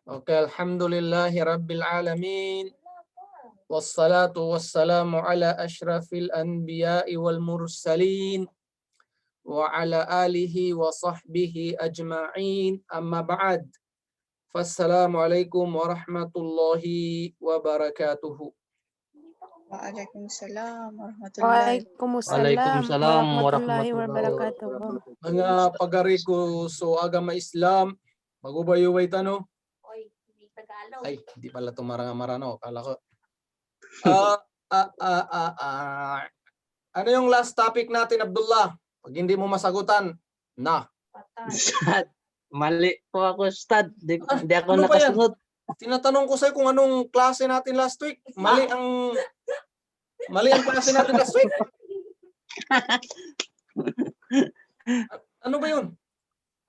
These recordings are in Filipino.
Okay, alhamdulillahi rabbil alamin. Wassalatu wassalamu ala ashrafil anbiya'i wal mursalin wa ala alihi wa sahbihi ajma'in. Amma ba'd. Fassalamualaikum warahmatullahi wabarakatuh. Waalaikumsalam warahmatullahi Waalaikumsalam Waalaikumsalam warahmatullahi warahmatullahi wabarakatuh. Mga pagari ko so agama Islam, magubay-ubay tano. Oy, hindi Tagalog. Ay, hindi pala tumarang-marano. Kala ko. Ah, ah, ah, ah, ah. Ano yung last topic natin, Abdullah? Pag hindi mo masagutan, na. Patay. Ustad, mali po ako, Ustad. Di ako ano ba yan? nakasunod. Tinatanong ko sa'yo kung anong klase natin last week. Mali ang klase natin last week. Ano ba yun?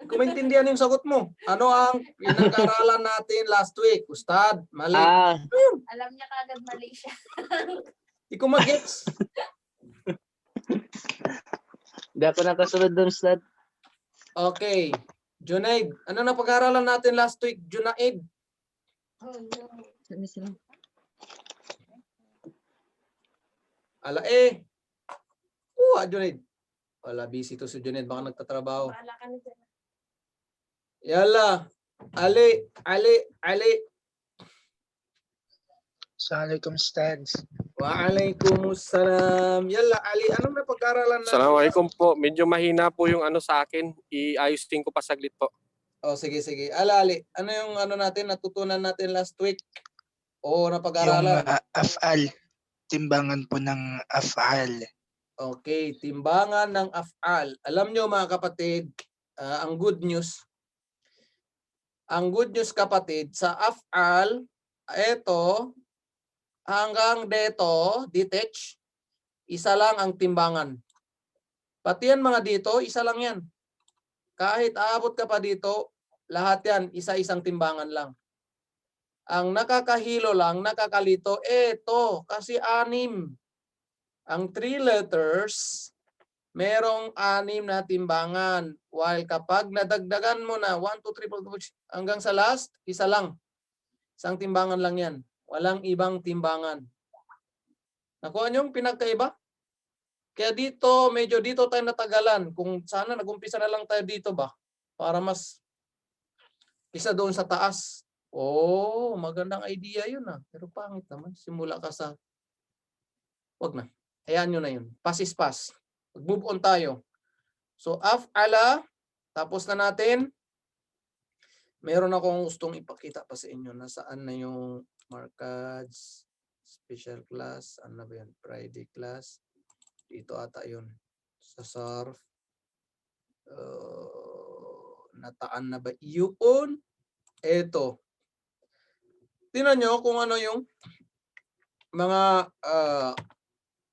Kung maintindihan yung sagot mo. Ano ang pinag-aralan natin last week? Ustad, mali. Alam niya kagad mali siya. Di ko mag-gets. Di ako nakasunod doon, Ustad. Okay. Junaid, ano na pag-aralan natin last week? Junaid. Oh, no. Ala Junaid. Wala, busy to si Junaid. Baka nagtatrabaho. Bahala ka na dyan. Yala. Ali. Assalamualaikum Ustads. Waalaikumsalam. Yala, Ali. Anong napag-aralan natin? Assalamualaikum po. Medyo mahina po yung ano sa akin. Iayusin ko pa saglit po. Oh, sige. Ali. Ano yung ano natin, natutunan natin last week? O Yung napag-aralan? af'al, timbangan po ng af'al. Okay, timbangan ng af'al. Alam nyo mga kapatid, ang good news kapatid, sa af'al, eto, hanggang dito, detach, isa lang ang timbangan. Pati yan mga dito, isa lang yan. Kahit aabot ka pa dito, lahat yan, isa-isang timbangan lang. Ang nakakahilo lang, nakakalito, eto, kasi 6. Ang 3 letters, merong 6 na timbangan. While kapag nadagdagan mo na 1, 2, 3, 4, hanggang sa last, isa lang. Isang timbangan lang yan. Walang ibang timbangan. Nakuha niyo yung pinagkaiba? Kaya dito, medyo dito tayo natagalan. Kung sana nag-umpisa na lang tayo dito ba? Para mas isa doon sa taas. Oh, magandang idea yun ah. Pero pangit naman. Simula ka sa... Wag na. Ayan nyo na yun. Pass is pass. Mag-move on tayo. So, af'ala. Tapos na natin. Meron akong gustong ipakita pa sa inyo. Nasaan na yung markers, special class. Ano ba yun? Friday class. Dito ata yun. Sa SARF. Nataan na ba? Yun. Eto. Tingnan nyo kung ano yung mga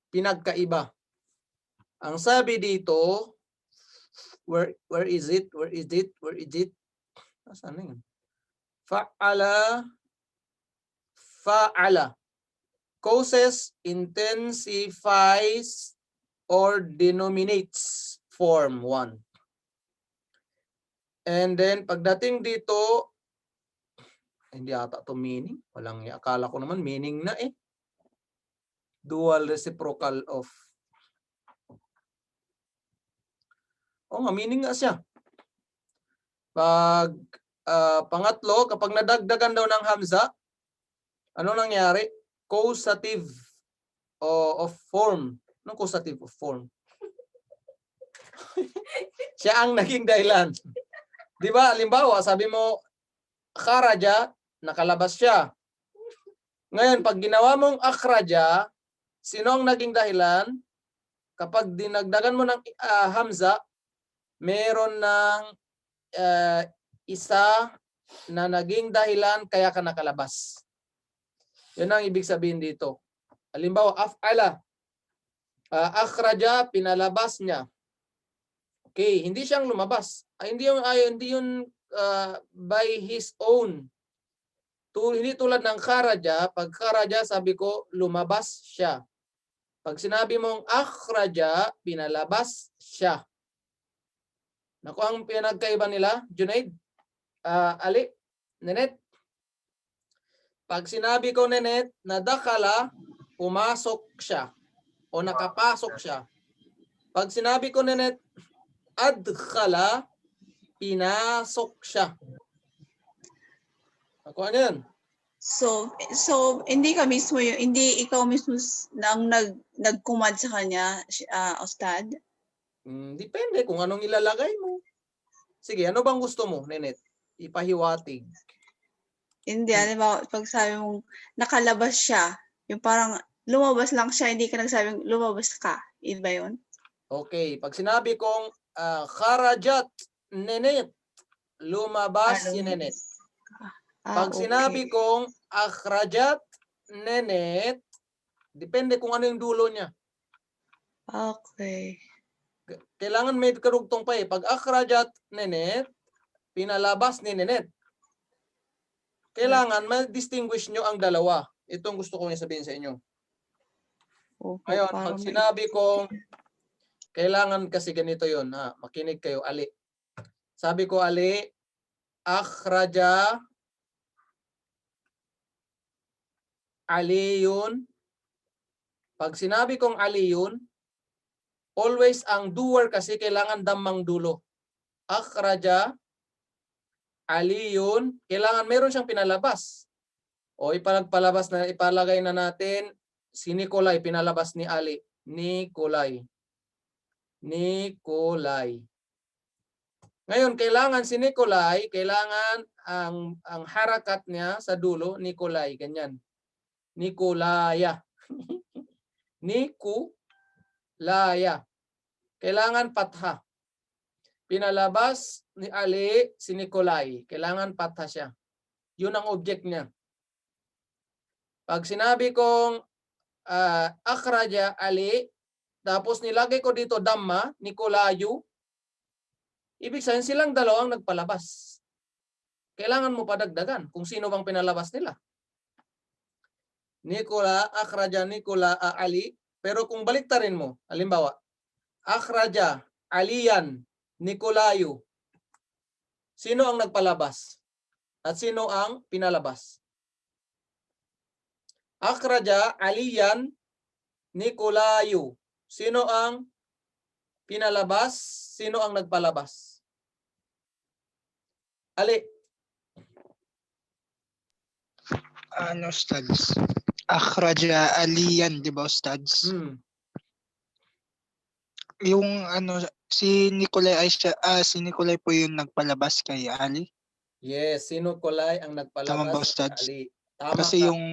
pinagkaiba. Ang sabi dito, where is it? Nasaan na yun? Fa'ala. Causes, intensifies, or denominates form 1. And then, pagdating dito, hindi ata to meaning. Walang, akala ko naman meaning na eh. Dual reciprocal of. O nga, meaning nga siya. Pag pangatlo, kapag nadagdagan daw ng hamza, ano nangyari? Causative of form. Anong causative of form? Siya ang naging dahilan. Di ba? Halimbawa, sabi mo, kharaja, nakalabas siya. Ngayon, pag ginawa mong akhraja, sino ang naging dahilan? Kapag dinagdagan mo ng hamza, meron ng isa na naging dahilan kaya ka nakalabas. Yan ang ibig sabihin dito. Halimbawa, af'ala. Akhraja, pinalabas niya. Okay, hindi siyang lumabas. Hindi yun by his own. Hindi tulad ng kharaja. Pag kharaja, sabi ko, lumabas siya. Pag sinabi mong akhraja, pinalabas siya. Naku, ang pinagkaiba nila, Junaid, Ali, Nenet, Pag sinabi ko, Nenet, na dakhala, pumasok siya o nakapasok siya. Pag sinabi ko, Nenet, adkhala, pinasok siya. Ako ano yun? So hindi ka mismo hindi ikaw mismo nang nagkumad sa kanya, Ustad? Depende kung anong ilalagay mo. Sige, ano bang gusto mo, Nenet? Ipahiwatig. Hindi, halimbawa, pag sabi mong nakalabas siya, yung parang lumabas lang siya, hindi ka nagsabing lumabas ka. Iba yun? Okay, pag sinabi kong kharajat, Nenet, lumabas si Nenet. Pag sinabi kong akhrajat, Nenet, depende kung ano yung dulo niya. Okay. Kailangan may karugtong pa eh. Pag akhrajat, Nenet, pinalabas ni Nenet. Kailangan ma-distinguish nyo ang dalawa. Ito ang gusto ko sabihin sa inyo. Opo, Ngayon, para pag may- sinabi kong kailangan kasi ganito yon, ha, makinig kayo, Ali. Sabi ko, Ali, akhraja aliyun. Pag sinabi kong aliyun, always ang doer kasi kailangan dammang dulo. Akhraja aliyun, kailangan meron siyang pinalabas. O ipalagpalabas na, ipalagay na natin si Nikolay, pinalabas ni Ali. Nikolay. Nikolay. Ngayon, kailangan si Nikolay, kailangan ang harakat niya sa dulo, Nikolay, ganyan. Nikolaya. Nikolaya. Kailangan patha. Pinalabas ni Ali si Nikolay. Kailangan patha siya. Yun ang object niya. Pag sinabi kong akhraja Ali, tapos nilagay ko dito Dhamma, Nikolayu, ibig sabihin silang dalawang nagpalabas. Kailangan mo padagdagan kung sino bang pinalabas nila. Nikola, akhraja Nikola Ali. Pero kung baliktarin mo, halimbawa, akhraja Aliyan Nikolayu. Sino ang nagpalabas? At sino ang pinalabas? Akhraja Aliyan Nikolayu. Sino ang pinalabas? Sino ang nagpalabas? Ali. Ano, Ustads? Akhraja aliyan, di ba, Ustads? Yung ano, si Nikolay ay siya, si Nikolay po yung nagpalabas kay Ali. Yes, sino Kulay ang Tama nagpalabas ba, kay Ustads? Ali? Tama Kasi ka. yung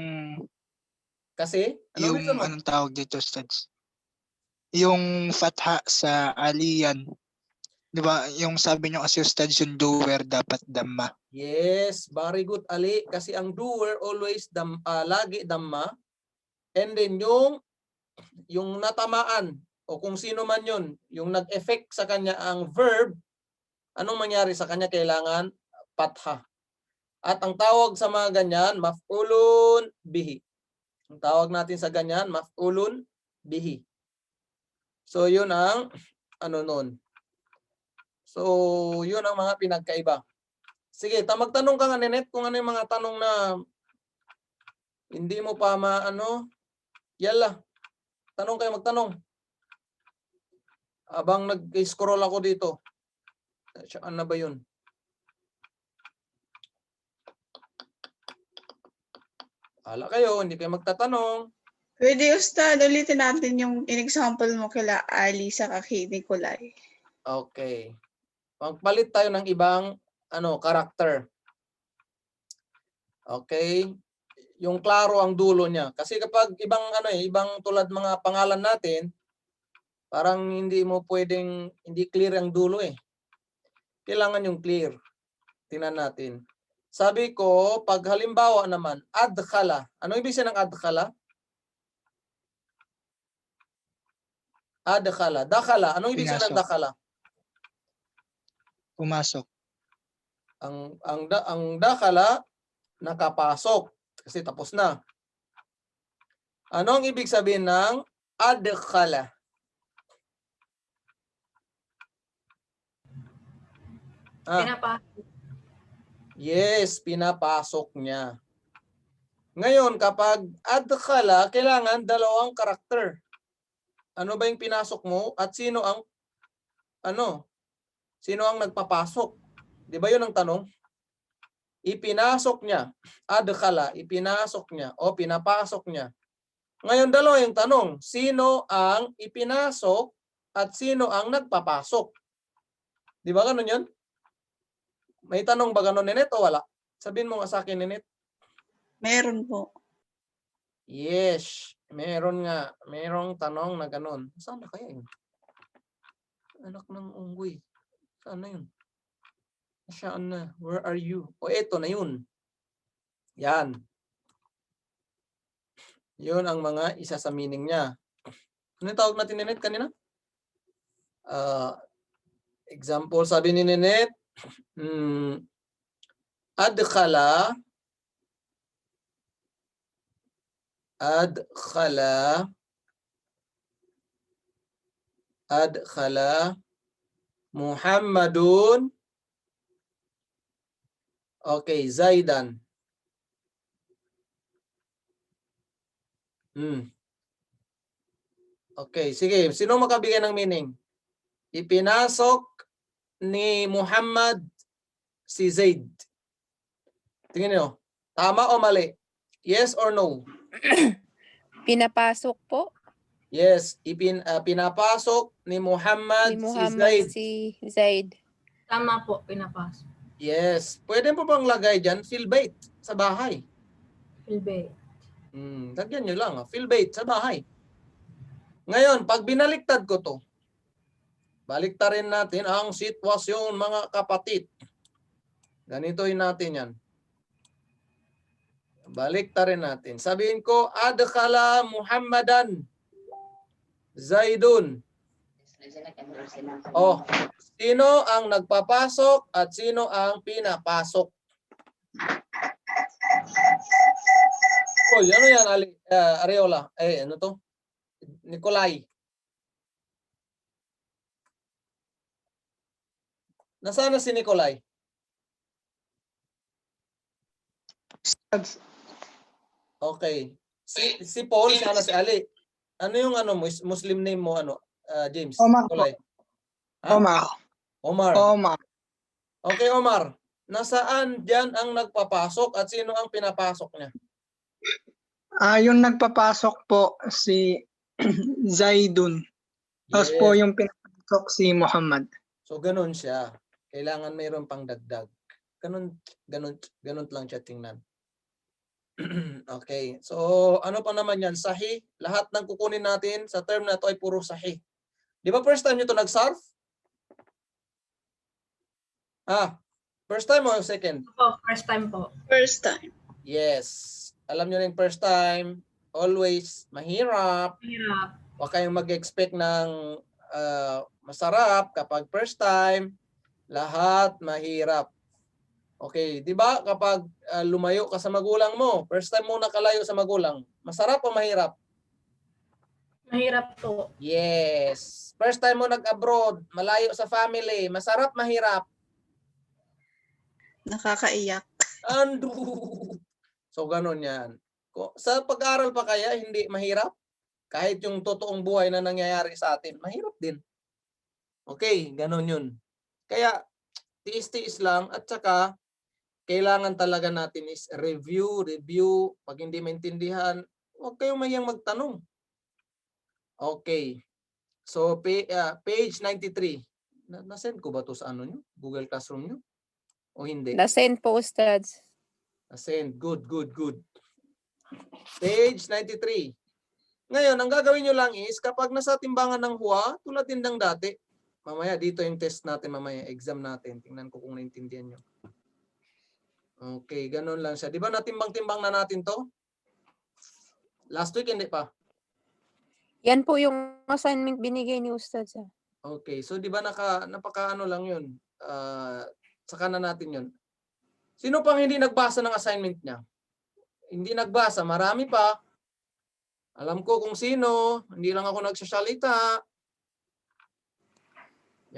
Kasi? Anong reason mo? anong tawag dito, Ustads? Yung fatha sa aliyan. Di ba? Yung sabi niyo kasi, Ustads, yung doer dapat Dhamma. Yes, very good Ali. Kasi ang doer always lagi Dhamma. And then yung natamaan o kung sino man yun, yung nag-effect sa kanya ang verb, anong mangyari sa kanya? Kailangan patha. At ang tawag sa mga ganyan, maf'ulun bihi. Ang tawag natin sa ganyan, maf'ulun bihi. So yun ang ano nun. So yun ang mga pinagkaiba. Sige, magtanong ka nga, Nenet, kung ano yung mga tanong na hindi mo pa maano. Yala, tanong kayo, magtanong. Abang nag-scroll ako dito. Ano ba yun? Hala kayo, hindi kayo magtatanong. Pwede, Ustad, ulitin natin yung in-example mo kila Ali sa kay Nikolay. Okay. Magpalit tayo ng ibang karakter. Okay? Yung klaro ang dulo niya. Kasi kapag ibang tulad mga pangalan natin, parang hindi mo pwedeng, hindi clear ang dulo eh. Kailangan yung clear. Tingnan natin. Sabi ko, pag halimbawa naman, adkhala. Ano ibig sabihin ng adkhala? Adkhala. Dakhala. Anong ibig sabihin ng Pinasok. dakhala? Pumasok. Ang dakhala, nakapasok. Kasi tapos na. Ano ang ibig sabihin ng adkhala? Pinapa. Yes, pinapasok niya. Ngayon, kapag adkhala, kailangan dalawang karakter. Ano ba yung pinasok mo at sino ang nagpapasok? Di ba yun ang tanong? Ipinasok niya. Adkhala, ipinasok niya o pinapasok niya. Ngayon, dalawa yung tanong. Sino ang ipinasok at sino ang nagpapasok? Di ba ganun yun? May tanong ba ganun, Ninit, o wala? Sabihin mo nga sa akin, Ninit. Meron po. Yes, meron nga. Merong tanong na ganun. Saan na kaya yun? Anak ng unggoy. Saan na yun? Saan na? Where are you? O eto na yun. Yan. Yun ang mga isa sa meaning niya. Ano yung tawag natin ni Ninit kanina? Example, sabi ni Ninit, adkhala Muhammadun, okay, Zaidan. Okay, sige. Sino makabigay ng meaning? Ipinasok ni Muhammad si Zaid. Tingin niyo, tama o mali? Yes or no? Pinapasok po Yes, pinapasok ni Muhammad, ni si Muhammad Zaid. si Zaid. Tama po, pinapasok. Yes. Pwede po bang lagay dyan? Fill bait sa bahay. Filbe. Lagyan nyo lang. Fill bait sa bahay. Ngayon, pag binaliktad ko to, baliktarin natin ang sitwasyon, mga kapatid. Ganito'y natin yan. Baliktarin natin. Sabihin ko, adkhala Muhammadan Zaidun. Oh, sino ang nagpapasok at sino ang pinapasok? Oh, ano yan, Ariola? Ano to? Nikolay. Nasaan na si Nikolay? Okay. Si Paul, sana si Ali. Ano yung Muslim name mo, James? Omar po. Nikolay. Ha? Omar. Omar. Okay, Omar. Nasaan diyan ang nagpapasok at sino ang pinapasok niya? Yung nagpapasok po si Zaidun. Tapos po Yes. yung pinapasok si Muhammad. So, ganun siya. Kailangan mayroon pang dagdag. Ganun lang siya tingnan. Okay. So, ano pa naman yan? Sahih. Lahat ng kukunin natin sa term na to ay puro sahih. Di ba first time nyo to nag-sarf? First time o second? Po, first time po. First time. Yes. Alam nyo rin first time, always mahirap. Hirap. Huwag kayong mag-expect ng masarap kapag first time. Lahat mahirap. Okay, di ba kapag lumayo ka sa magulang mo, first time mo nakalayo sa magulang, masarap o mahirap? Mahirap po. Yes. First time mo nag-abroad, malayo sa family, masarap, mahirap? Nakakaiyak. Ando. So ganun yan. Sa pag-aaral pa kaya hindi mahirap? Kahit yung totoong buhay na nangyayari sa atin, mahirap din. Okay, ganun yun. Kaya tiis-tiis lang at saka kailangan talaga natin is review. Pag hindi maintindihan, huwag kayong mahiyang magtanong. Okay. So, page 93. Na-send ko ba to sa nyo? Google Classroom nyo? O hindi? Na-send po, Ustads. Na-send. Good. Page 93. Ngayon, ang gagawin nyo lang is, kapag nasa timbangan ng huwa, tulad din ng dati, mamaya, dito yung test natin, mamaya, exam natin. Tingnan ko kung naintindihan nyo. Okay, ganun lang siya. Di ba natimbang-timbang na natin to? Last week, hindi pa. Yan po yung assignment binigay ni Ustads. Okay, so di ba napaka-ano lang yun? Saka na natin yun. Sino pang hindi nagbasa ng assignment niya? Hindi nagbasa, marami pa. Alam ko kung sino, hindi lang ako nagsasalita.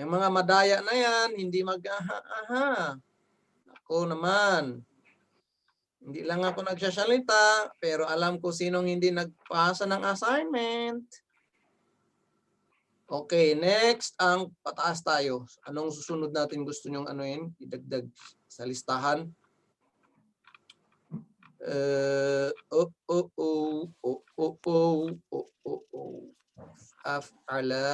Yung mga madaya na yan, hindi mag-aha-aha. Ako naman. Hindi lang ako nagsasalita, pero alam ko sinong hindi nagpasa ng assignment. Okay, next ang pataas tayo. Anong susunod natin gusto nyong anuin? Idagdag sa listahan. Af'ala.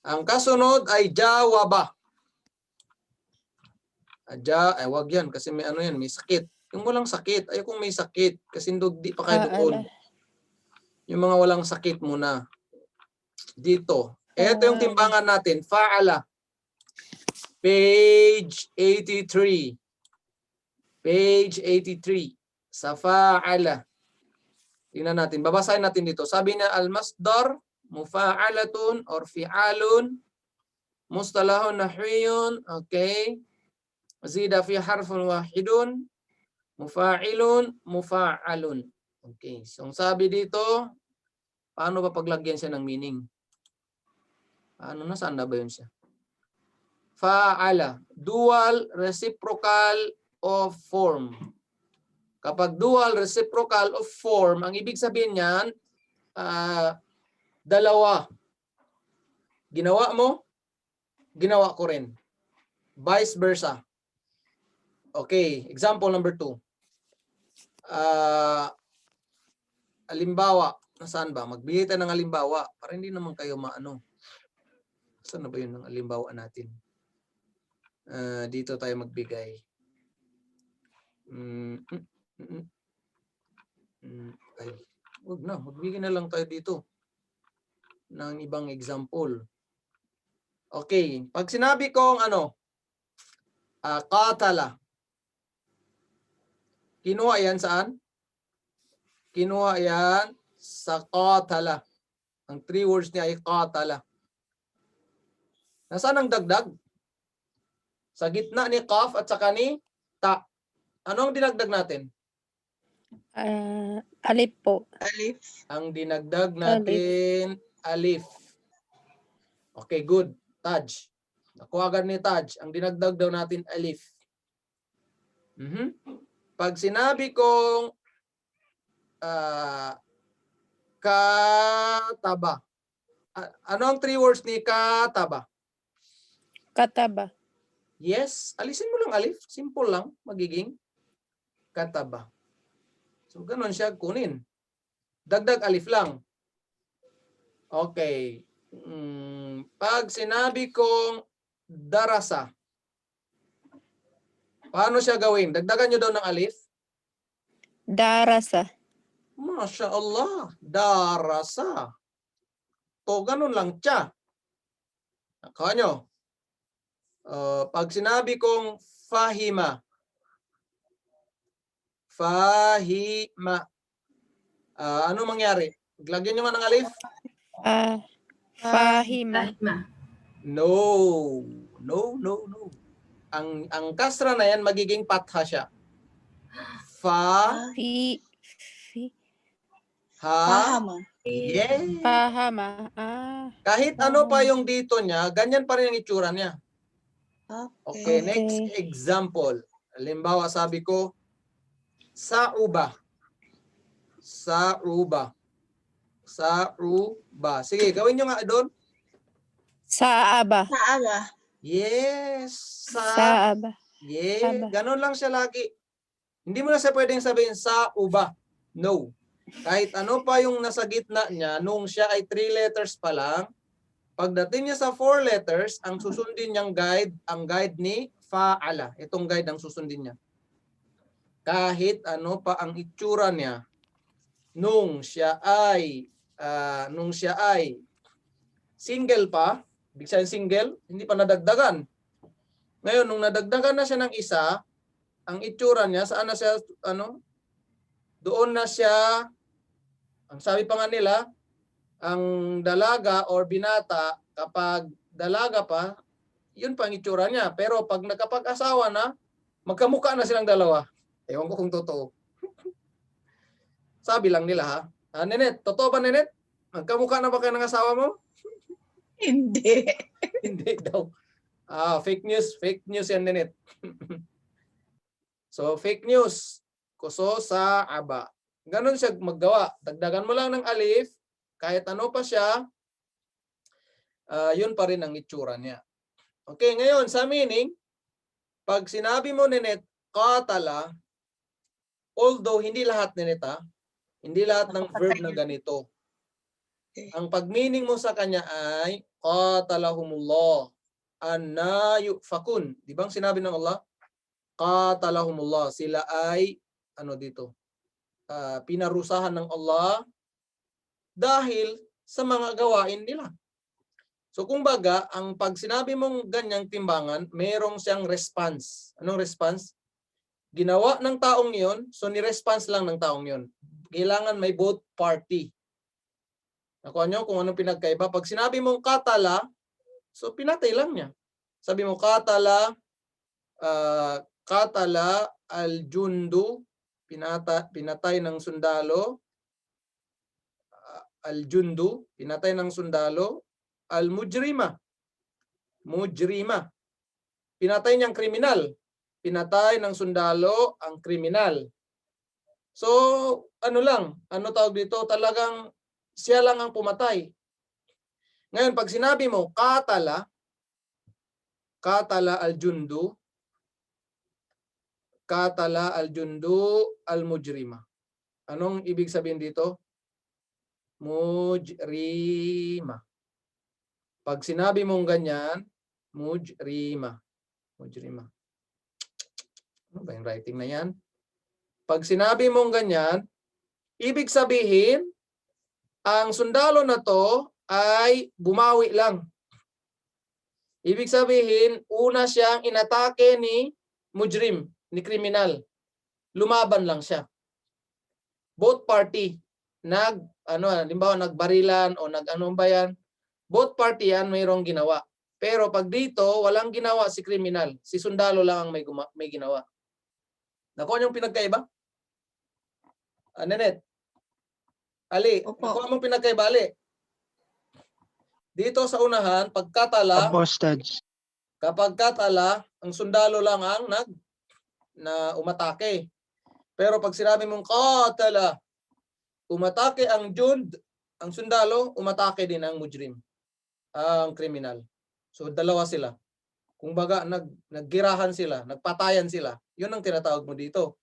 Ang kasunod ay jawaba. Wag yan kasi may ano yan, may sakit. Yung walang sakit, ayokong may sakit kasi di pa kayo doon. Yung mga walang sakit muna. Dito. Ito yung timbangan natin. Fa'ala. Page 83. Page 83. Sa fa'ala. Tingnan natin. Babasahin natin dito. Sabi niya al-masdar, mufa'alatun or fi'alun, mustalahun nahwiyun, okay. Zida fi harfun wahidun, mufa'ilun, mufa'alun. Okay. So, ang sabi dito, paano ba paglagyan siya ng meaning? Paano na? Saan na ba yun siya? Fa'ala. Dual reciprocal of form. Kapag dual reciprocal of form, ang ibig sabihin niyan, dalawa. Ginawa mo, ginawa ko rin. Vice versa. Okay, example number 2. Halimbawa, nasaan ba? Magbigay tayo ng halimbawa para hindi naman kayo maano. Saan na ba yun ng halimbawa natin? Dito tayo magbigay. Ay, wag na. Magbigay na lang tayo dito ng ibang example. Okay. Pag sinabi kong qatala. Kinuha yan saan? Kinuha yan sa qatala. Ang 3 words niya ay qatala. Nasaan ang dagdag? Sa gitna ni qaf at saka ni ta. Ano ang dinagdag natin? Alif po. Alif. Ang dinagdag natin, alif. Okay, good. Taj. Nakuha agad ni Taj. Ang dinagdag daw natin, alif. Pag sinabi kong kataba. Ano ang 3 words ni kataba? Kataba. Yes. Alisin mo lang alif. Simple lang. Magiging kataba. So, ganun siya kunin. Dagdag alif lang. Okay. Pag sinabi kong darasa, paano siya gawin? Dagdagan nyo daw ng alif? Darasa. Masya Allah. Darasa. To, ganun lang siya. Nakuha nyo? Pag sinabi kong fahima, fahima. Ano mangyari? Lagyan nyo nga ng alif? Fahima. Fahima. No. Ang kasra na yan magiging patha siya. Fa, Fi. ha, Pahama. yeah. Pahama. Kahit ano pa yung dito niya, ganyan pa rin ang itsura niya. Okay, next example. Halimbawa, sabi ko, sauba. Sauba. Sauba. Sige, gawin nyo nga doon. Saaba. Saaba. Yes. Saaba. Yeah. Saba. Ganon lang siya lagi. Hindi mo na siya pwedeng sabihin sauba. No. Kahit ano pa yung nasa gitna niya, nung siya ay 3 letters pa lang, pagdating niya sa 4 letters, ang susundin niyang guide, ang guide ni fa'ala. Itong guide ang susundin niya. Kahit ano pa ang itsura niya, nung siya ay single pa, ibig sabihin single, hindi pa nadagdagan. Ngayon, nung nadagdagan na siya ng isa, ang itsura niya, saan na siya, doon na siya, ang sabi pa nga nila, ang dalaga or binata, kapag dalaga pa, yun pa ang itsura niya. Pero pag nakapag-asawa na, magkamukha na silang dalawa. Ewan ko kung totoo. Sabi lang nila ha. Nenet, totoo ba Nenet? Magkamukha na ba kayo ng asawa mo? Hindi. Hindi daw. Fake news yan, Nenet. So, fake news. Kuso sa aba. Ganon siya maggawa. Dagdagan mo lang ng alif, kahit ano pa siya, yun pa rin ang itsura niya. Okay, ngayon sa meaning, pag sinabi mo, Nenet, qatala, although hindi lahat, Nenet, hindi lahat ng verb na ganito. Ang pag-meaning mo sa kanya ay qatalahumullah anna yufakun. Di bang sinabi ng Allah? Qatalahumullah. Sila ay ano dito? Pinarusahan ng Allah dahil sa mga gawain nila. So kumbaga, ang pag sinabi mong ganyang timbangan, merong siyang response. Anong response? Ginawa ng taong yon, so ni-response lang ng taong yon. Kailangan may both party. Nakuha nyo kung anong pinagkaiba. Pag sinabi mong katala, so pinatay lang niya. Sabi mo katala, katala al-jundu, pinatay ng sundalo. Al-jundu, pinatay ng sundalo. Al-mujrima, mujrima, pinatay niyang kriminal. Pinatay ng sundalo ang kriminal. So, ano lang, ano tawag dito, talagang siya lang ang pumatay. Ngayon, pag sinabi mo, katala al-jundu, katala al-jundu al-mujrima. Anong ibig sabihin dito? Mujrima. Pag sinabi mong ganyan, mujrima. Mujrima. Ano ba yung writing na yan? Pag sinabi mong ganyan, ibig sabihin, ang sundalo na to ay bumawi lang. Ibig sabihin, una siyang inatake ni mujrim, ni kriminal. Lumaban lang siya. Both party, halimbawa nagbarilan o nag-ano ba yan, both party yan mayroong ginawa. Pero pag dito, walang ginawa si kriminal. Si sundalo lang ang may ginawa. Nakuha niyong pinagkaiba? Nenet? Ali, Opo. nakuha mong pinagkaiba, Ali? Dito sa unahan, pagkatala, Opo, Ustads. kapag katala, ang sundalo lang ang umatake. Pero pag sinabi mong katala, umatake ang jund, ang sundalo, umatake din ang mujrim, ang kriminal. So dalawa sila. Kung baga naggirahan sila, nagpatayan sila. 'Yun ang tinatawag mo dito.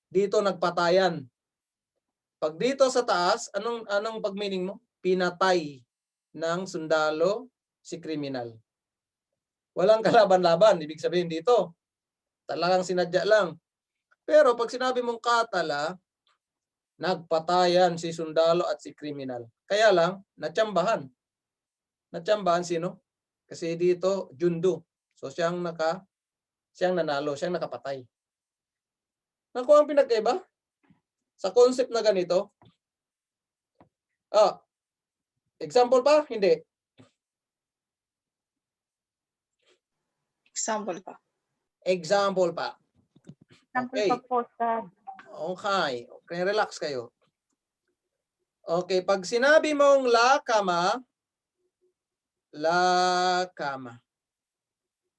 Dito nagpatayan. Pag dito sa taas, anong pag-meaning mo? Pinatay ng sundalo si kriminal. Walang kalaban-laban, ibig sabihin dito. Talagang sinadya lang. Pero pag sinabi mong katala, nagpatayan si sundalo at si kriminal. Kaya lang, natsambahan. Natsambahan sino? Kasi dito, jundu. So siyang nanalo, siyang nakapatay. Nakuha ang pinagkaiba? Sa concept na ganito. Example pa? Hindi. Example pa. Example pa. Example Okay. pa po sa Okay. Okay, relax kayo. Okay, pag sinabi mong la kama,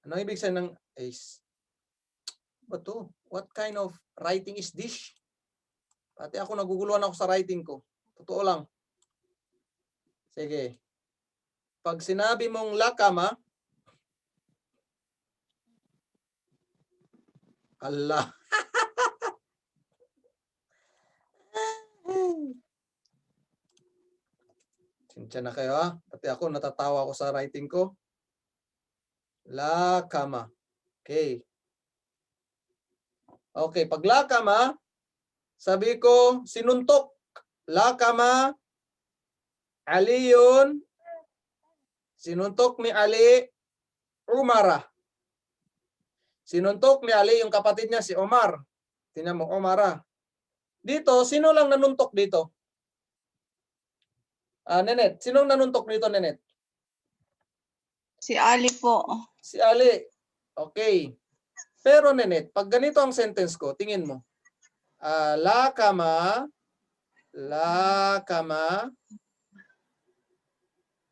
ano ibig sabihin ng is? Bato, what kind of writing is this? Pati ako naguguluhan ako sa writing ko. Totoo lang. Sige. Pag sinabi mong la kama, Allah. Sinsya na kayo Pati ako natatawa ako sa writing ko. La kama. Okay. Okay, pag la kama, sabi ko sinuntok. La kama Aliyun. Sinuntok ni Ali Umara. Sinuntok ni Ali yung kapatid niya si Omar. Tingnan mo, Omara. Dito, sino lang nanuntok dito? Nenet, sinong nanuntok dito, Nenet? Si Ali po. Si Ali. Okay. Pero Nenet, pag ganito ang sentence ko, tingin mo. La kama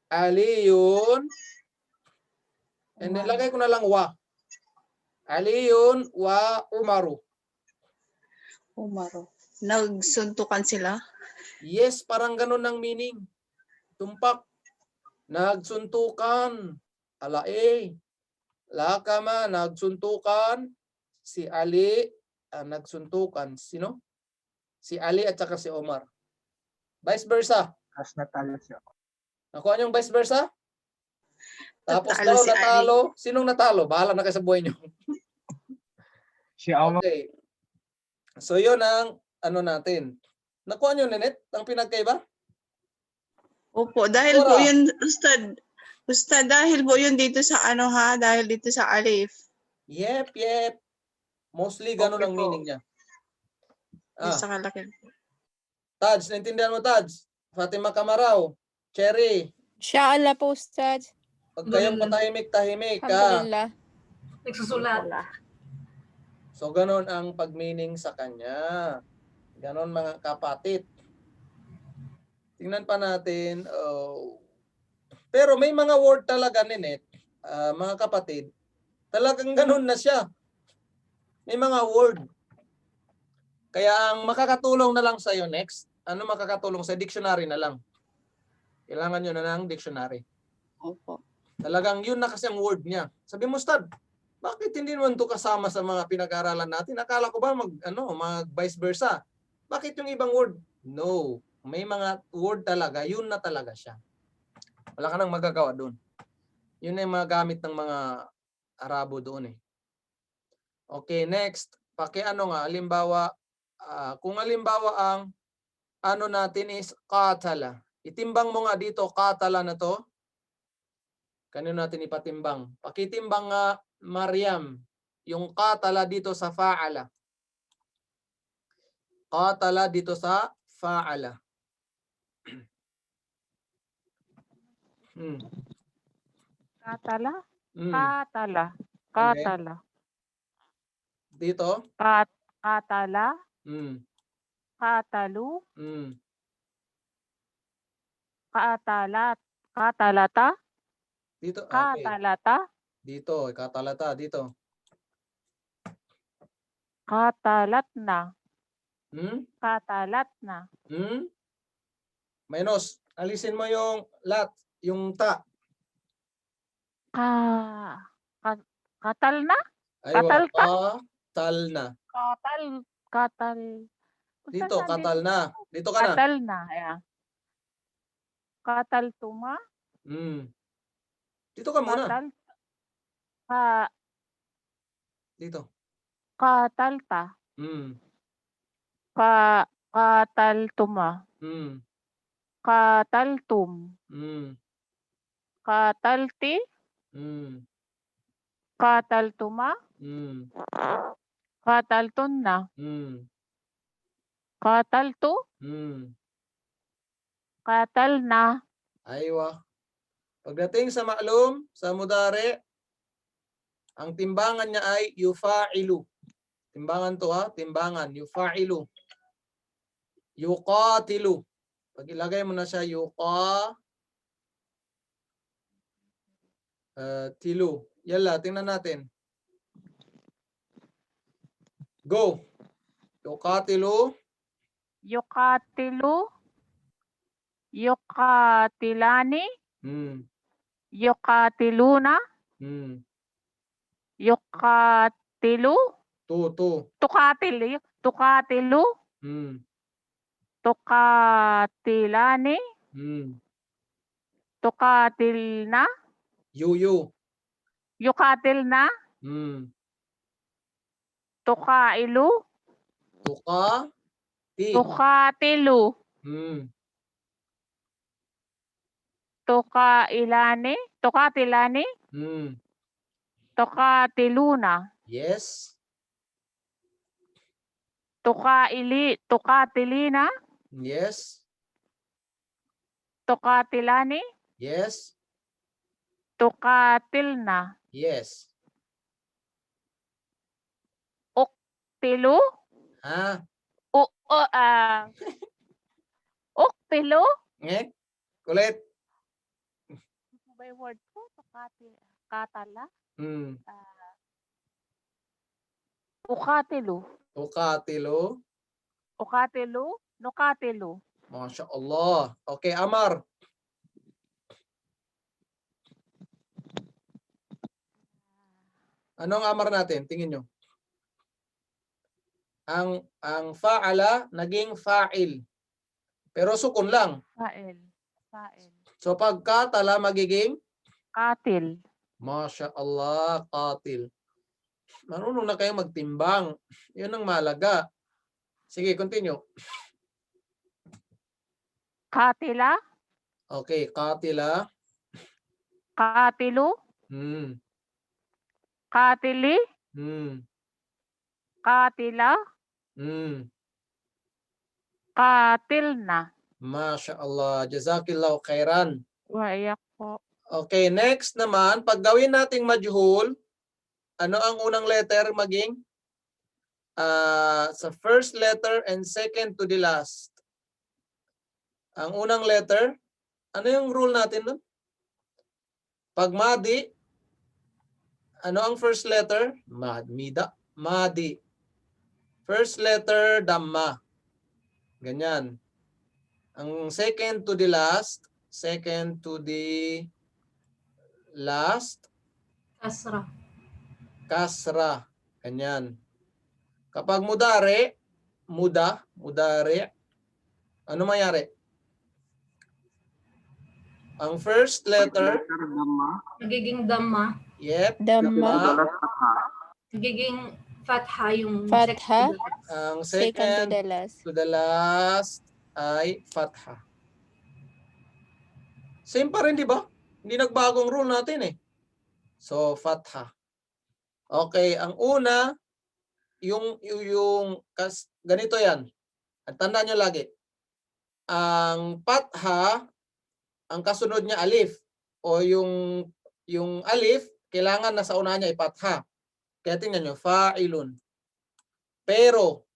Aliyun And then lagay ko na lang wa. Aliyun wa Umaru. Umaro. Nagsuntukan sila. Yes, parang ganun ang meaning. Tumpak. Nagsuntukan. Alae. Lakama, nagsuntukan. Si Ali, nagsuntukan. Sino? Si Ali at saka si Omar. Vice versa. As natalo siya. Nakuha niyo yung vice versa? Tapos Natalo daw si Ali. natalo. Sinong natalo? Bahala na kayo sa buhay niyo. Si Omar. Okay. So yun ang ano natin. Nakuha niyo, Nenet, ang pinagkaiba? Opo, dahil po Tora. yun, Ustad. Ustad, dahil po yun dito sa ano ha, dahil dito sa alif. Yep. Mostly ganun Okay ang po. meaning niya. Yung sa kalaki. Taj, naintindihan mo, Taj? Fatima Kamaraw, Cherry, Siya ala po, Ustad. pag kayong patahimik-tahimik ka. Alhamdulillah. Nagsusulat. So, ganun ang pag-meaning sa kanya. Ganon mga kapatid. Tingnan pa natin. Pero may mga word talaga, Nenet, mga kapatid, talagang ganun na siya. May mga word. Kaya ang makakatulong na lang sa iyo next, ano makakatulong sa dictionary na lang. Kailangan nyo na ng dictionary. Opo. Talagang yun na kasi ang word niya. Sabi mo, Stad, bakit hindi naman ito kasama sa mga pinag-aralan natin? Akala ko ba mag vice versa? Bakit yung ibang word? No. May mga word talaga, yun na talaga siya. Wala ka nang magagawa doon. Yun na yung mga gamit ng mga Arabo doon eh. Okay, next. Halimbawa, kung halimbawa ang ano natin is qatala. Itimbang mo nga dito, qatala na to. Kanino natin ipatimbang? Pakitimbang nga Maryam. Yung qatala dito sa fa'ala. Qatala dito sa fa'ala. Katala, Mm. katala, And then, katala, dito. katala, Mm. katalu, Mm. katalat, katalata, Dito. Okay. katalata, Dito. Katalata. Dito. katalatna, Hmm? katalatna, Hmm? Minus. Alisin mo yung lat. Yung ta. katalna, Aywa. Katalta? Katalna. katal, Dito. Katalna. Dito ka na. katalna, yeah. Kataltuma, Mm. Dito ka muna. Dito. katalta, Mm. kataltuma, Mm. kataltum, Mm. katalti, Mm. kataltuma, Mm. kataltunna, Mm. kataltu, Mm. katalna, Aywa. Pagdating sa ma'lum, sa mudari, ang timbangan niya ay yufa'ilu. Timbangan to ha, timbangan, yufa'ilu. Yuqatilu. Pag ilagay mo na siya, tilu. Yala, tingnan natin. Go. Yuqatilu. yukatilu, yukatilani, Hmm. yukatiluna, Hmm. yukatilu, Tu. tukatilu, Hmm. tukatilani, Hmm. tukatilna, Yu. yukatilna, Hmm. tukailu, Tukati. tukatilu, Hmm. tukatilani, Hmm. tukatiluna, Yes. tukatilina, Yes. tukatilani, Yes. tukatilna, Yes. tilu, Ha? uktilu, Ngek? Kulit. by word po, tukati. Katala. Hmm. Ukatilu. Ukatilu. Ukatilu. Nukatilu. Masya Allah. Okay, Amar. Anong Amar natin? Tingin nyo. Ang fa'ala naging fa'il. Pero sukun lang. Fa'il. Fa'il. So pag katala magiging Katil. Masya Allah, qatil. Marunong na kayo magtimbang. Yun ang malaga. Sige, continue. Katila. Okay, katila. Katilu. Hmm. Katili. Hmm. Katila. Hmm. Katilna. Masya Allah. Jazakillahu khairan. Waiyak po. Okay, next naman, pag gawin nating majhul, ano ang unang letter maging? Sa first letter and second to the last. Ang unang letter, ano yung rule natin doon? Pag madi, ano ang first letter? Mida. Madi. First letter, damma. Ganyan. Ang second to the last, Kasra. kasra. Ganyan. Kapag mudare, mudare, ano mayari? Ang first letter, Nagiging damma. yep, Damma. Nagiging fatha yung Fatha. ang Second to second the last. to the last ay fatha. Same pa rin, di ba? Hindi nagbagong rule natin eh. So, fatha. Okay, ang una, ganito yan. At tandaan nyo lagi. Ang fatha, ang kasunod niya alif. O yung alif, kailangan nasa unahan niya ipatha. Kaya tingnan nyo, fa'ilun. Pero,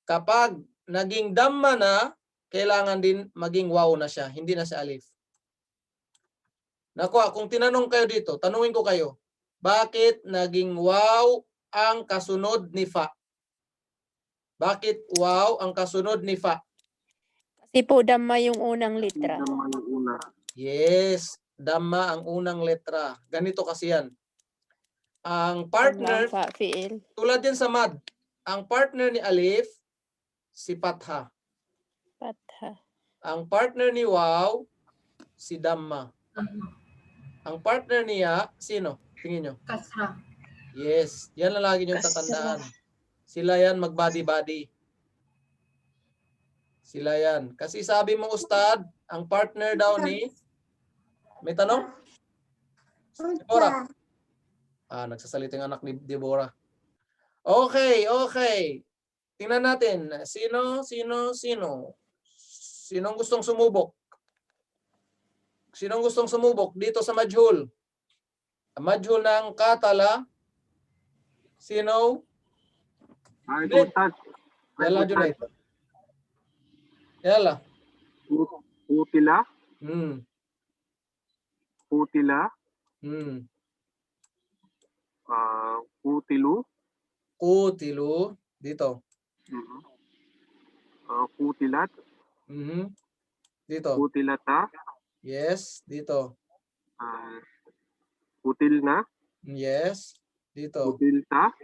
kapag naging damma na, kailangan din maging waw na siya. Hindi na siya alif. Naku, kung tinanong kayo dito, tanungin ko kayo, bakit naging waw ang kasunod ni fa? Bakit waw ang kasunod ni fa? Kasi po damma yung unang litra. Yes, damma ang unang letra. Ganito kasi yan. Ang Partner. partner, Fiil. tulad din sa mad, ang partner ni alif, si fatha. Fatha. Ang partner ni waw, si damma. Damma. Ang partner niya, sino? Tingin nyo. Kasra. Yes, yan lang lagi niyong Kasra. tatandaan. Sila yan mag-body-body. Sila yan. Kasi sabi mo, Ustad, ang partner daw ni... May tanong? Deborah. Nagsasalita yung anak ni Deborah. Okay. Tingnan natin. Sino? Sinong gustong sumubok? Sinong gustong sumubok dito sa majhul? Ang majhul ng katala. Sino? Junaid. Yala, Junaid. Yala. Utila, Utila. Kutilu, Kutilu. Dito. Kutilat, Dito. Kutilata, Yes. Dito. Kutilna, Yes. Dito. Kutilta,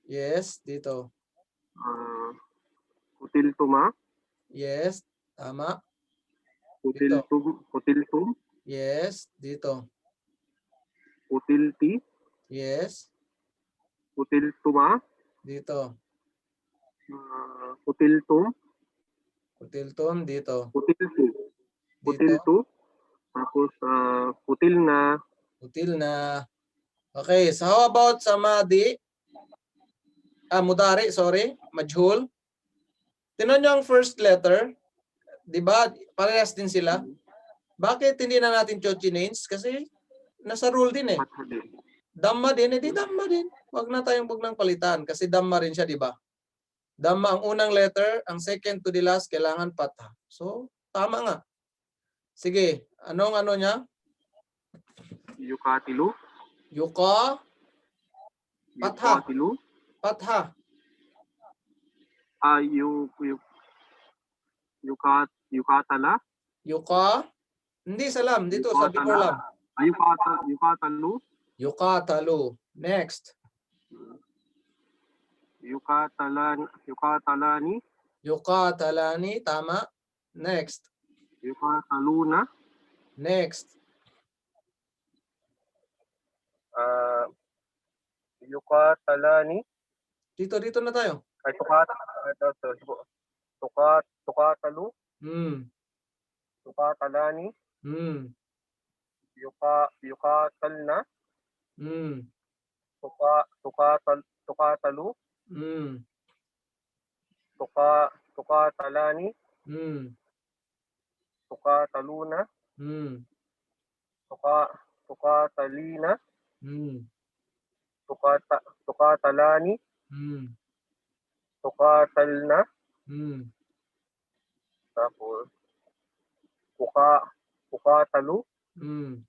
Yes. Dito. Kutiltuma, Yes. Tama. Kutiltum, Yes. Dito. Kutilti, Yes. Kutiltuma, Dito. Kutiltum, Kutiltum. Dito. Kutiltu, Dito. Kutiltu, tapos Kutilna, Kutil na. Okay. So how about sa madi? Mudari. Sorry. Majhul. Tingnan nyo ang first letter. Diba? Parehas din sila. Bakit hindi na natin chochinains? Kasi nasa rule din eh. Damma din. Damma din. Wag nang palitan. Kasi damma rin siya, di ba? Damma ang unang letter. Ang second to the last, kailangan patha. So, tama nga. Sige. Anong ano niya? Yukatilu, Yuka, Patha. Yuqatilu. Patha. Yuqatala. Yuka. Hindi salam. Dito sa before lam. Yuqatalu. Yuqatalu. Next. Yuqatalani. Yuqatalani. Tama. Next. Yuqataluna. Next. Yuqatalani. Dito na tayo. Ay, tuqatalu. Tuqatalani. Yuqatalna. Tuqatalu. Tuqatalani. Tuqataluna. Tuqatalina. Tuqatalani. Tuqatalna. Tapos, Tuqatalu.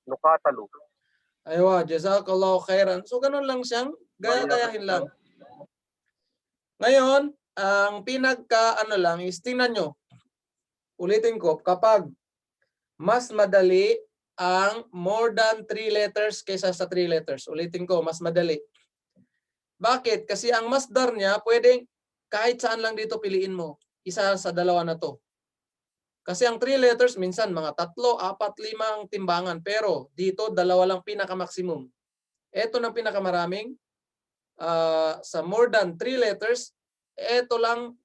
Nuqatalu. Aywa, jazakallahu khairan. So, ganun lang siyang gaya-gayahin lang. Ngayon, ang pinagka-ano lang is tingnan nyo. Ulitin ko, kapag mas madali ang more than 3 letters kaysa sa 3 letters. Ulitin ko, mas madali. Bakit? Kasi ang masdar niya, pwedeng kahit saan lang dito piliin mo. Isa sa dalawa na to. Kasi ang 3 letters, minsan mga 3, 4, 5 ang timbangan. Pero dito, 2 lang pinaka-maximum. Ito ng pinakamaraming. Sa more than 3 letters, ito lang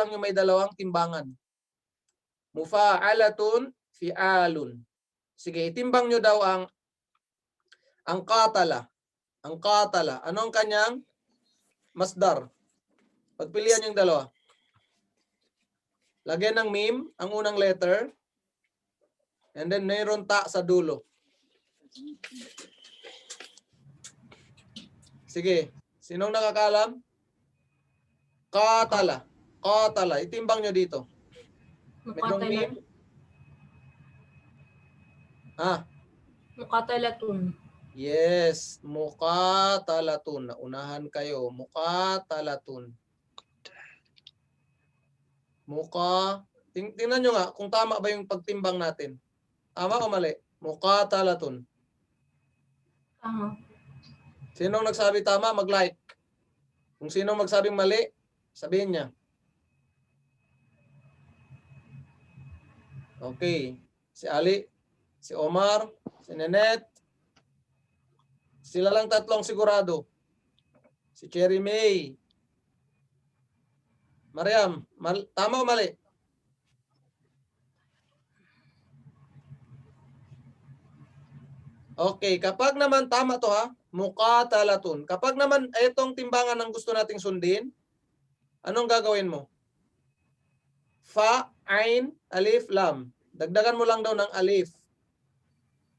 yung may 2 timbangan. Mufa'alatun, fi'alun. Sige, itimbang nyo daw ang qatala. Ang qatala. Ano ang kanyang masdar? Pagpilian yung 2. Lagyan ng mim, ang unang letter. And then mayroon ta sa dulo. Sige. Sinong nakakalam? Qatala. Qatala. Itimbang nyo dito. Mayroong mim. Muqatalatun. Yes. Muqatalatun. Naunahan kayo. Muqatalatun. Tingnan nyo nga kung tama ba yung pagtimbang natin. Tama o mali? Muqatalatun. Tama. Sinong nagsabi tama, mag-like. Kung sinong magsabing mali, sabihin niya. Okay. Si Ali, si Omar, si Nenet. Sila lang 3 sigurado. Si Cherry May. Mariam, tama o mali? Okay, kapag naman tama to ha, muqatalatun. Kapag naman itong timbangan ang gusto nating sundin, anong gagawin mo? Fa, ain, alif, lam. Dagdagan mo lang daw ng alif.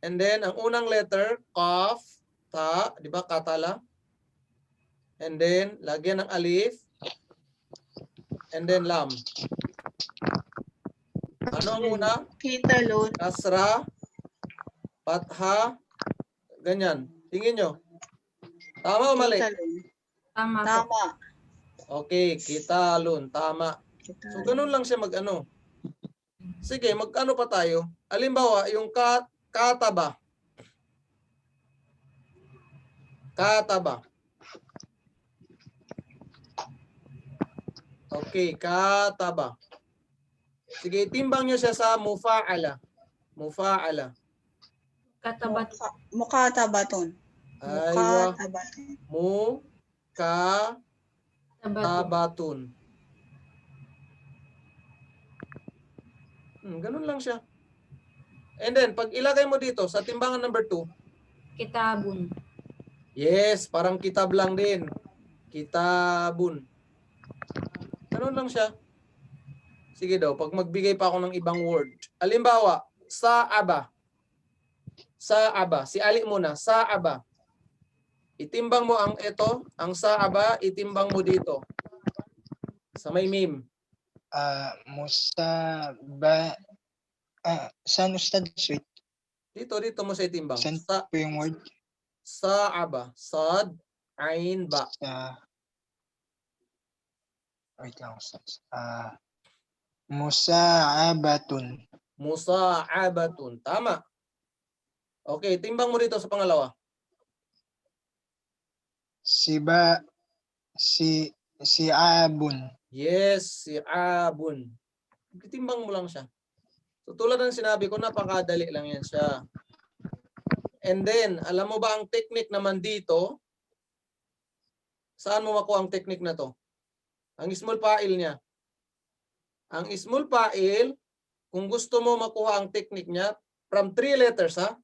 And then, ang unang letter, qaf, ta, di ba, katala? And then, lagyan ng alif. And then, lam. Ano ang una? Kitalun. Kasra, patha, ganyan. Tingin nyo. Tama o mali? Kitalun. Tama po. Tama. Okay, kitalun. Tama. So, ganun lang siya mag-ano. Sige, mag-ano pa tayo. Halimbawa, yung kataba. Kataba. Okay, kataba. Sige, timbang nyo siya sa mufa'ala. Mufa'ala. Katabat. Mukatabatun. Aywa. Mukatabatun. Mukatabatun. Ganun lang siya. And then, pag ilagay mo dito sa timbangan number 2, Kitabun. yes, parang kitab lang din. Kitabun. Ganun lang siya. Sige daw, pag magbigay pa ako ng ibang word. Halimbawa, sa'aba. Sa'aba. Si Ali muna, sa'aba. Itimbang mo ang ito, ang sa'aba, itimbang mo dito. Sa may meme. Musaba. Saan ustad? Sweet. Dito mo sa itimbang. Saan Sa, po yung word? Sa'aba. Sad, ain, ba. Wait lang, Ustad. Musa'abatun. Musa'abatun. Tama. Okay, timbang mo dito sa pangalawa. Si'abun. Yes, si Abun. Timbang mo lang siya. So tulad ng sinabi ko, napakadali lang yan siya. And then, alam mo ba ang technique naman dito? Saan mo makuha ang technique na to? Ang small file niya. Ang small file, kung gusto mo makuha ang technique niya, from 3 letters ha?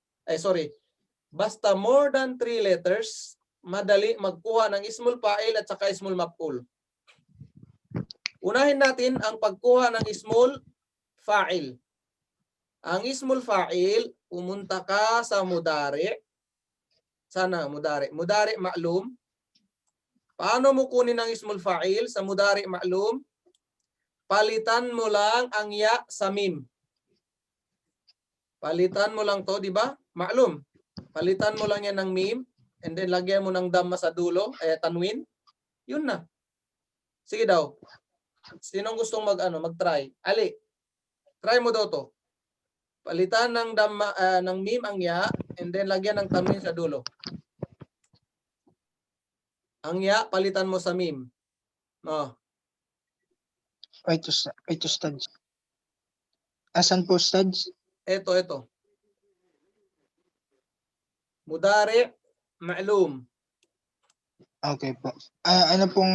Basta more than 3 letters, madali magkuha ng small file at saka small maf'ul. Unahin natin ang pagkuha ng small fa'il. Ang small fa'il, pumunta ka sa mudari. Sana mudari. Mudari ma'lum. Paano mo kunin ang small fa'il sa mudari ma'lum? Palitan mo lang ang ya sa mim. Palitan mo lang to, di ba? Ma'lum. Palitan mo lang yan ng mim and then lagyan mo ng damma sa dulo, tanwin. Yun na. Sige daw. Sinong gustong mag-try? Ali. Try mo daw to. Palitan ng damma ng mim ang ya and then lagyan ng tanwin sa dulo. Ang ya palitan mo sa mim. Oh. Wait, Ustad. Asan po, Ustad? Ito. Mudari ma'lum. Okay po. Ano pong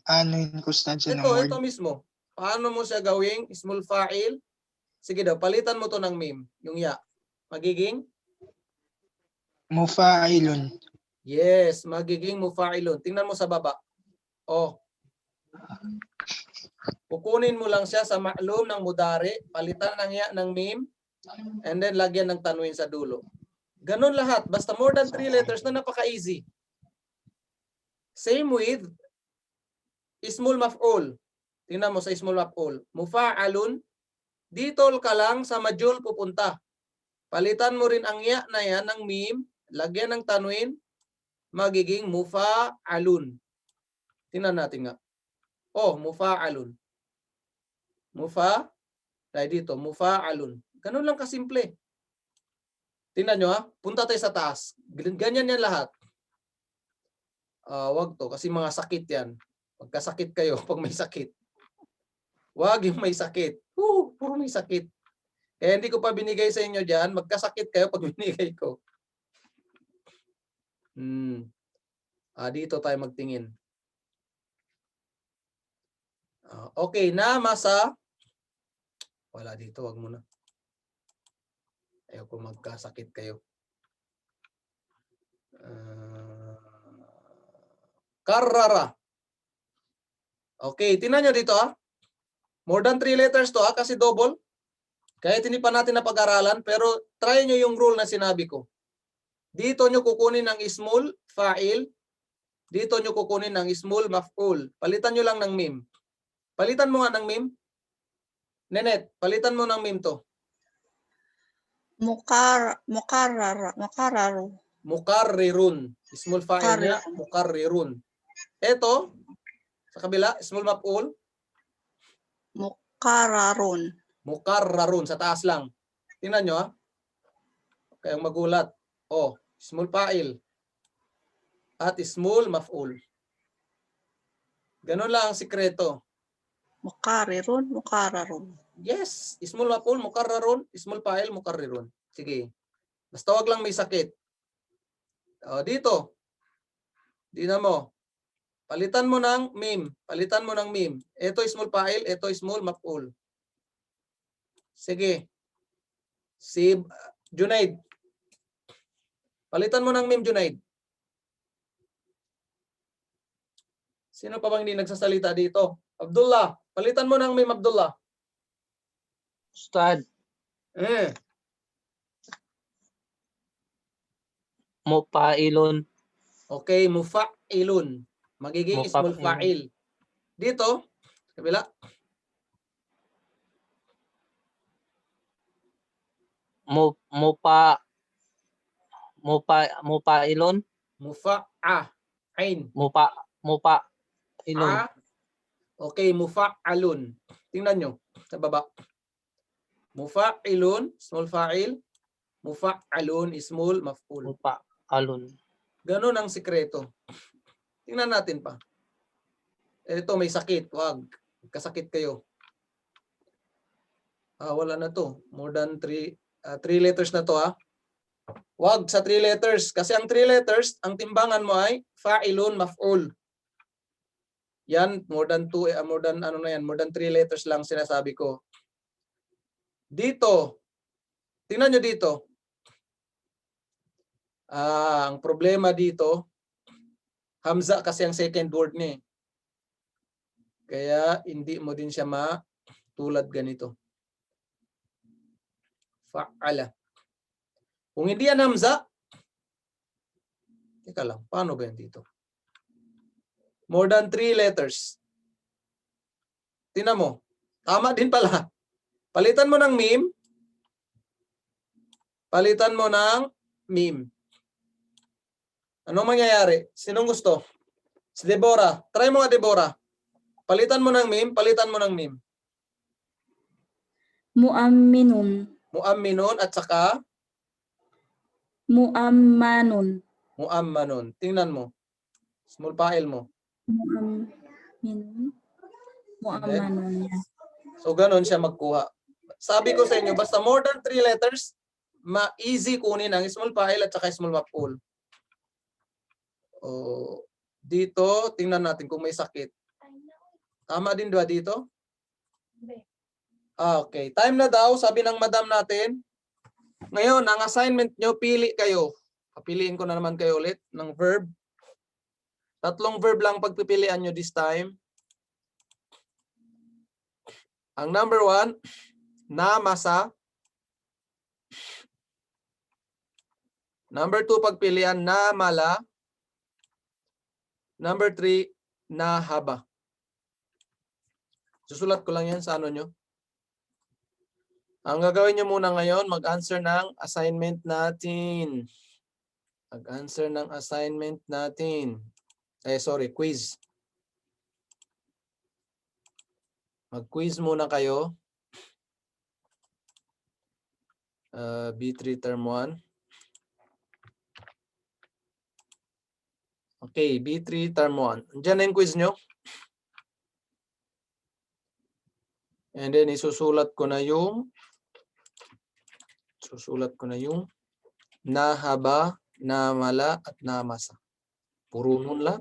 yun ko, Ustad, sa ng word? Ito mismo. Paano mo siya gawing small fa'il? Sige daw, palitan mo to ng mim, yung ya. Magiging? Mufa'ilun. Yes, magiging mufa'ilun. Tingnan mo sa baba. Oh. Kukunin mo lang siya sa ma'lum ng mudari, palitan ng ya ng mim, and then lagyan ng tanwin sa dulo. Ganun lahat. Basta more than 3 letters na napaka-easy. Same with small maf'ul. Tingnan mo sa small maf'ul. Mufa'alun. Dito ka lang sa majul pupunta. Palitan mo rin ang ya na yan ng mim, lagyan ng tanwin, magiging mufa'alun. Tingnan natin nga. Oh, mufa'alun. Dito, mufa'alun. Ganun lang kasimple. Tingnan nyo ha. Punta tayo sa taas. Ganyan yan lahat. Wag to kasi mga sakit yan. Pagkasakit kayo pag may sakit. Wag yung may sakit. Puro may sakit. Kaya hindi ko pa binigay sa inyo dyan. Magkasakit kayo pag binigay ko. Dito tayo magtingin. Okay, masa. Wala dito, wag muna. Ayaw ko magkasakit kayo. Karrara. Okay, tingnan nyo dito ha. More than 3 letters to ha, kasi double. Kahit hindi pa natin napag-aralan, pero try nyo yung rule na sinabi ko. Dito nyo kukunin ng small fa'il. Dito nyo kukunin ng small maf'ul. Palitan nyo lang ng mim. Palitan mo nga ng mim. Nenet, palitan mo ng mim to. Mukarrirun. Small fa'il niya, mukarrirun. Ito, sa kabila, small maf'ul. Mukarrarun, sa taas lang. Tingnan nyo ha. Kayong magulat. Oh, small fa'il. At small maf'ul. Ganun lang ang sikreto. Mukarrarun. Yes, small maf'ul, mukarrarun, small fa'il, mukarrirun. Sige. Basta wag lang may sakit. Dito. Tingnan mo. Palitan mo ng mim. Palitan mo ng mim. Ito small fa'il, ito small maf'ul. Sige. Si Junaid. Palitan mo ng mim, Junaid. Sino pa bang hindi nagsasalita dito? Abdullah. Palitan mo ng mim, Abdullah. Ustad, mufa'ilun. Okay, mufa'ilun. Magiging small Mufa'ilun. fa'il. Dito, kabila. Mupailon. Mufa'a. Ain. Mupailon. A. Okay, mufa'alun. Tingnan nyo sa baba. Mufa'ilun, small fa'il. Mufa'alun, small maf'ul. Mupaalon. Ganun ang sikreto. Tingnan natin pa. Ito may sakit, wag. Kasakit kayo. Wala na to. More than 3 letters na to Wag sa 3 letters. Kasi ang 3 letters, ang timbangan mo ay fa'ilun, maf'ul. Yan, more than 3 letters lang sinasabi ko. Dito, tingnan nyo dito. Ang problema dito, hamza kasi ang second word niya. Kaya hindi mo din siya matulad ganito. Fa'ala. Kung hindi yan hamza, teka lang, paano ba yan dito? More than 3 letters. Tingnan mo. Tama din pala. Palitan mo ng meme. Palitan mo ng meme. Anong mangyayari? Sinong gusto? Si Deborah. Try mo nga, Deborah. Palitan mo ng meme. Palitan mo ng meme. Mu'amminun. Mu'amminun at saka Mu'ammanun. mu'ammanun. Tingnan mo. Small file mo. Mu'amminun. Mu'ammanun. So, ganun siya magkuha. Sabi ko sa inyo, basta more than 3 letters, ma-easy kunin ang small file at saka small maf'ul. Dito, tingnan natin kung may sakit. Tama din ba dito? Okay. Time na daw, sabi ng madam natin. Ngayon, ang assignment nyo, pili kayo. Papiliin ko na naman kayo ulit ng verb. 3 verb lang pagpipilian nyo this time. Ang number 1, namasa. Number 2, pagpilian, namala. Number 3, nahaba. Susulat ko lang yan sa ano nyo. Ang gagawin nyo muna ngayon, mag-answer ng assignment natin. Mag-answer ng assignment natin. Quiz. Mag-quiz muna kayo. B3 term 1. Okay, B3 term 1. Diyan na yung quiz nyo. And then isusulat ko na yung nahaba, namala, at namasa. Puro nun lang.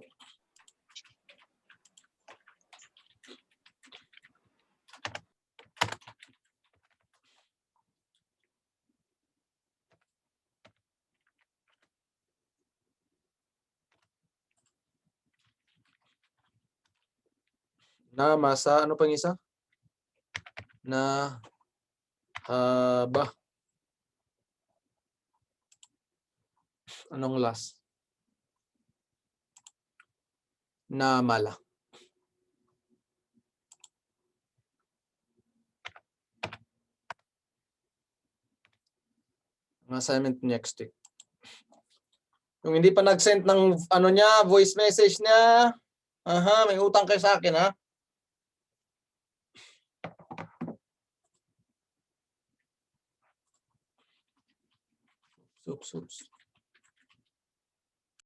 Namasa, ano pang isa? Nahaba. Anong last? Namala. Ang assignment next week. Yung hindi pa nag-send ng voice message niya, may utang kayo sa akin, ha? Oops.